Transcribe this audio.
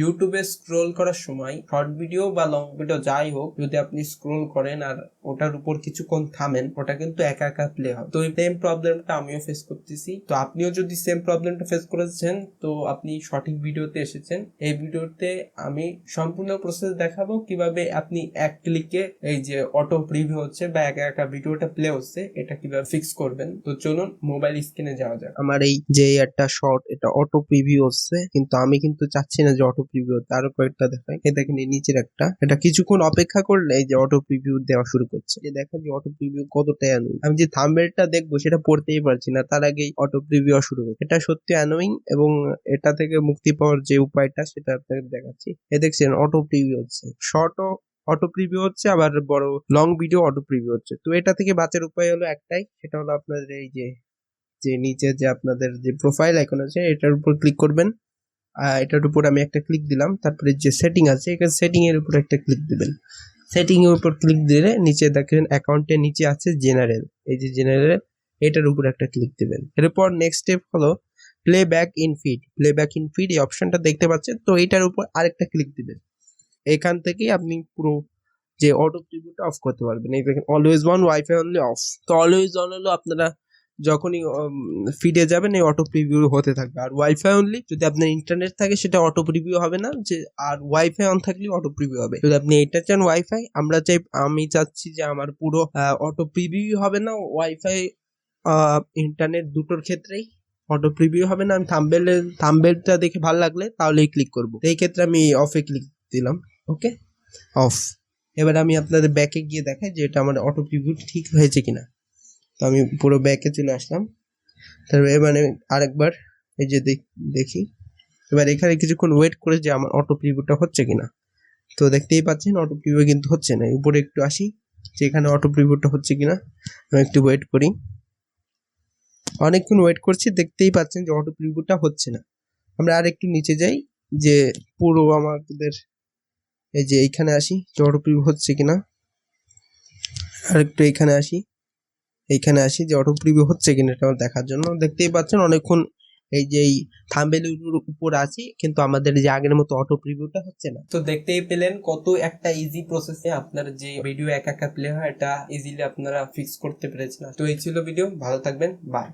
ইউটিউবে স্ক্রোল করার সময় শর্ট ভিডিও বা লং ভিডিও যাই হোক, যদি আপনি স্ক্রোল করেন আর ওটার উপর কিছুক্ষণ থামেন, ওটা কিন্তু একা একা প্লে হয়। তো এই সেম প্রবলেমটা আমিও ফেস করতেছি। তো আপনিও যদি সেম প্রবলেমটা ফেস করেছেন, তো আপনি সঠিক ভিডিওতে এসেছেন। এই ভিডিওতে আমি সম্পূর্ণ প্রসেস দেখাবো কিভাবে আপনি এক ক্লিকে এই যে অটো প্রিভিউ হচ্ছে বা একা একা ভিডিওটা প্লে হচ্ছে, এটা কিভাবে ফিক্স করবেন। তো চলুন মোবাইল স্ক্রিনে যাওয়া যাক। আমার এই যে একটা শর্ট এটা অটো প্রিভিউ হচ্ছে, কিন্তু আমি কিন্তু চাচ্ছি না যে অটো প্রিভিউ হতে। আরো কয়েকটা দেখাই, এই দেখেন এই নিচের একটা, এটা কিছুক্ষণ অপেক্ষা করলে এই যে অটো প্রিভিউ দেওয়া শুরু করছে। এই দেখেন যে অটো প্রিভিউ কতটা অ্যানোয়িং। আমি যে থাম্বনেলটা দেখবো সেটা পড়তেই পারছি না, তার আগেই অটো প্রিভিউ শুরু হচ্ছে। এটা সত্যি অ্যানোয়িং, এবং এটা থেকে মুক্তি পাওয়ার যে উপায়টা সেটা আপনাদের দেখাচ্ছি। এই দেখছেন অটো প্রিভিউ হচ্ছে, শর্টও অটো প্রিভিউ হচ্ছে, আবার বড় লং ভিডিও অটো প্রিভিউ হচ্ছে। তো এটা থেকে বাঁচার উপায় হলো একটাই, সেটা হলো আপনাদের এই যে যে নিচে যে আপনাদের যে প্রোফাইল আইকন আছে এটার উপর ক্লিক করবেন। এটার উপর আমি একটা ক্লিক দিলাম, তারপরে যে সেটিং আছে এখানে সেটিং এর উপর একটা ক্লিক দিবেন। সেটিং এর উপর ক্লিক দিলে নিচে দেখেন অ্যাকাউন্টের নিচে আছে জেনারেল, এই যে জেনারেল, এটার উপর একটা ক্লিক দিবেন। এরপর নেক্সট স্টেপ হলো play back in feed. Play back in feed এই অপশনটা দেখতে পাচ্ছেন, তো এটার উপর আরেকটা ক্লিক দিবেন। এখান থেকে আপনি পুরো যে অটো প্রিভিউটা অফ করতে পারবেন। এই দেখেন always on, wifi only of. তো অলওয়েজ অন হলো আপনারা যখনই ফিডে যাবেন এই অটো প্রিভিউ হতে থাকবে, আর ওয়াইফাই অনলি যদি আপনার ইন্টারনেট থাকে সেটা অটো প্রিভিউ হবে না, যে আর ওয়াইফাই অন থাকলে অটো প্রিভিউ হবে। যদি আপনি এটা চান ওয়াইফাই, আমি চাচ্ছি যে আমার পুরো অটো প্রিভিউ হবে না, ওয়াইফাই ইন্টারনেট দুটোর ক্ষেত্রেই অটো প্রিভিউ হবে না। আমি থাম্বনেলটা দেখে ভালো লাগলে তাহলেই ক্লিক করব। এই ক্ষেত্রে আমি অফে ক্লিক দিলাম, ওকে অফ। এবার আমি আপনাদের ব্যাকে গিয়ে দেখাই যে এটা আমার অটো প্রিভিউ ঠিক হয়েছে কিনা। তো আমি পুরো ব্যাকে চলে আসলাম, তারপর এবারে আরেকবার এই যে দেখি। এবার এখানে কিছুক্ষণ ওয়েট করে যে আমার অটো প্রিভিউটা হচ্ছে কিনা। তো দেখতেই পাচ্ছেন অটো প্রিভিউ কিন্তু হচ্ছে না। উপরে একটু আসি যে এখানে অটো প্রিভিউটা হচ্ছে কিনা, আমি একটু ওয়েট করি। অনেকক্ষণ ওয়েট করছি, দেখতেই পাচ্ছেন যে অটো প্রিভিউটা হচ্ছে না। আমরা আর একটু নিচে যাই, যে পুরো আমাদের এই যে এইখানে আসি যে অটো প্রিভিউ হচ্ছে কিনা। আর একটু এইখানে আসি যে অটো প্রিভিউ হচ্ছে কিনা এটা দেখার জন্য। দেখতেই পাচ্ছেন অনেকক্ষণ এই যে এই থাম্বনেলের উপর আছি, কিন্তু আমাদের যে আগের মতো অটো প্রিভিউটা হচ্ছে না। তো দেখতেই পেলেন কত একটা ইজি প্রসেসে আপনার যে ভিডিও একা একা প্লে হয়, এটা ইজিলি আপনারা ফিক্স করতে পেরেছেন। তো এই ছিল ভিডিও, ভালো থাকবেন, বাই।